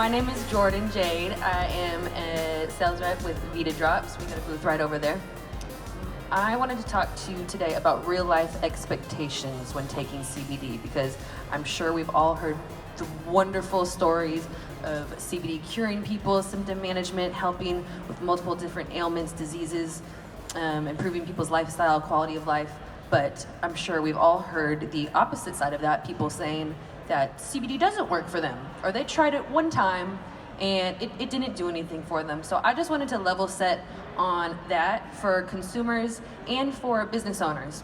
my name is Jourdan Jade. I am a sales rep with CBD Drops. We got a booth right over there. I wanted to talk to you today about real life expectations when taking CBD, because I'm sure we've all heard the wonderful stories of CBD curing people, symptom management, helping with multiple different ailments, diseases, improving people's lifestyle, quality of life. But I'm sure we've all heard the opposite side of that, people saying that CBD doesn't work for them, or they tried it one time and it didn't do anything for them. So I just wanted to level set on that for consumers and for business owners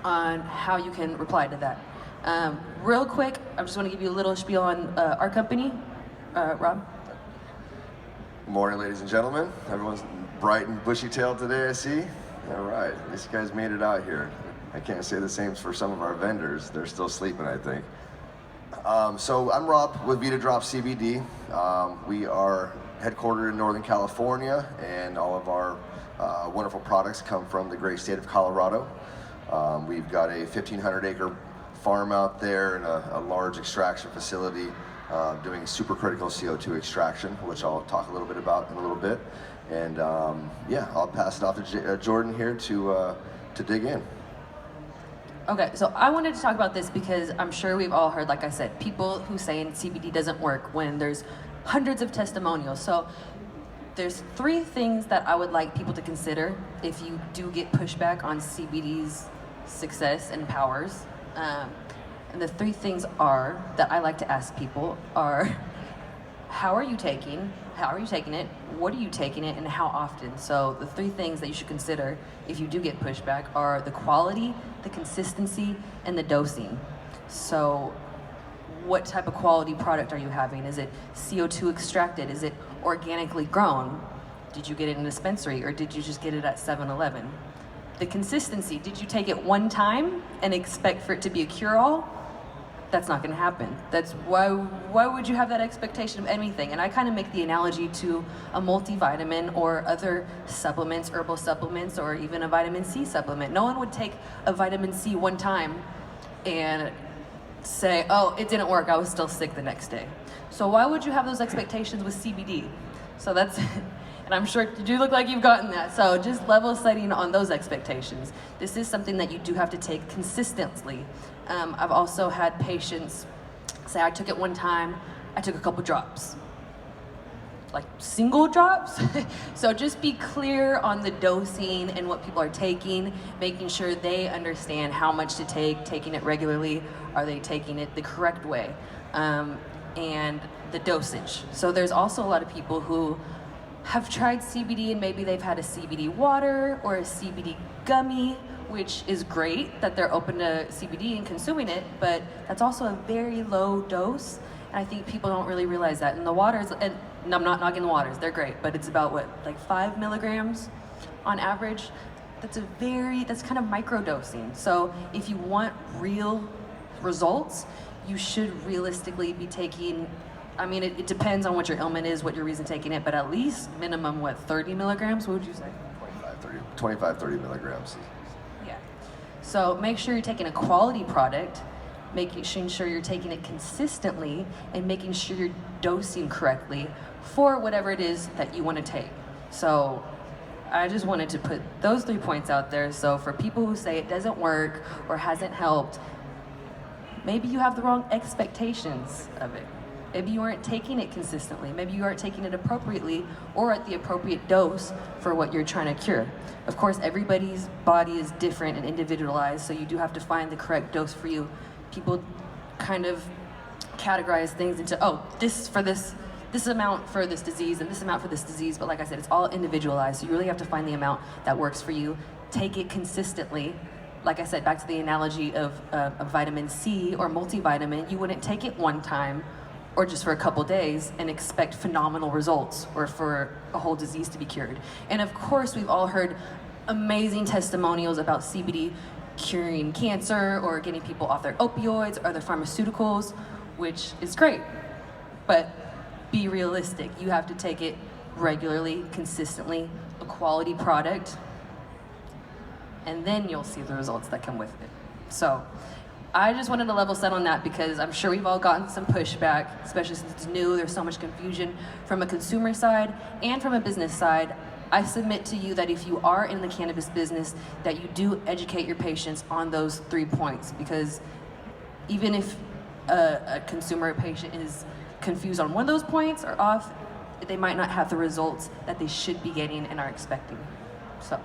on how you can reply to that. Real quick, I just want to give you a little spiel on our company. Rob? Good morning, ladies and gentlemen. Everyone's bright and bushy-tailed today, I see. All right, these guys made it out here. I can't say the same for some of our vendors. They're still sleeping, I think. So I'm Rob with CBD CbaeD Jade. We are headquartered in Northern California, and all of our wonderful products come from the great state of Colorado. We've got a 1,500-acre farm out there and a large extraction facility doing supercritical CO2 extraction, which I'll talk a little bit about in a little bit. And yeah, I'll pass it off to Jourdan here to dig in. Okay, so I wanted to talk about this because I'm sure we've all heard, like I said, people who say CBD doesn't work when there's hundreds of testimonials. So there's three things that I would like people to consider if you do get pushback on CBD's success and powers. And the three things are that I like to ask people are, how are you taking it, what are you taking it, and how often? So the three things that you should consider if you do get pushback are the quality, the consistency, and the dosing. So what type of quality product are you having? Is it CO2 extracted? Is it organically grown? Did you get it in a dispensary, or did you just get it at 7-Eleven? The consistency, did you take it one time and expect for it to be a cure-all? That's not going to happen. That's why would you have that expectation of anything? And I kind of make the analogy to a multivitamin or other supplements, herbal supplements, or even a vitamin C supplement. No one would take a vitamin C one time and say, oh, it didn't work, I was still sick the next day. So why would you have those expectations with CBD? So that's, and I'm sure you do look like you've gotten that. So just level setting on those expectations. This is something that you do have to take consistently. I've also had patients say, I took it one time, I took a couple drops. Like single drops? So just be clear on the dosing and what people are taking, making sure they understand how much to take, taking it regularly, are they taking it the correct way, and the dosage. So there's also a lot of people who have tried CBD and maybe they've had a CBD water or a CBD gummy, which is great that they're open to CBD and consuming it, but that's also a very low dose. And I think people don't really realize that. And the waters, and I'm not knocking the waters, they're great, but it's about what, like 5 milligrams on average? That's kind of micro dosing. So if you want real results, you should realistically be taking, I mean, it depends on what your ailment is, what your reason taking it, but at least minimum, what, 30 milligrams? What would you say? 25, 30 milligrams. Yeah. So make sure you're taking a quality product, making sure you're taking it consistently, and making sure you're dosing correctly for whatever it is that you want to take. So I just wanted to put those 3 points out there. So for people who say it doesn't work or hasn't helped, maybe you have the wrong expectations of it. Maybe you aren't taking it consistently. Maybe you aren't taking it appropriately or at the appropriate dose for what you're trying to cure. Of course, everybody's body is different and individualized, so you do have to find the correct dose for you. People kind of categorize things into, oh, this for this amount for this disease and this amount for this disease, but like I said, it's all individualized, so you really have to find the amount that works for you. Take it consistently. Like I said, back to the analogy of vitamin C or multivitamin, you wouldn't take it one time or just for a couple days and expect phenomenal results or for a whole disease to be cured. And of course, we've all heard amazing testimonials about CBD curing cancer or getting people off their opioids or their pharmaceuticals, which is great, but be realistic. You have to take it regularly, consistently, a quality product, and then you'll see the results that come with it. So I just wanted to level set on that because I'm sure we've all gotten some pushback, especially since it's new. There's so much confusion from a consumer side and from a business side. I submit to you that if you are in the cannabis business, that you do educate your patients on those 3 points, because even if a consumer or patient is confused on one of those points or off, they might not have the results that they should be getting and are expecting. So.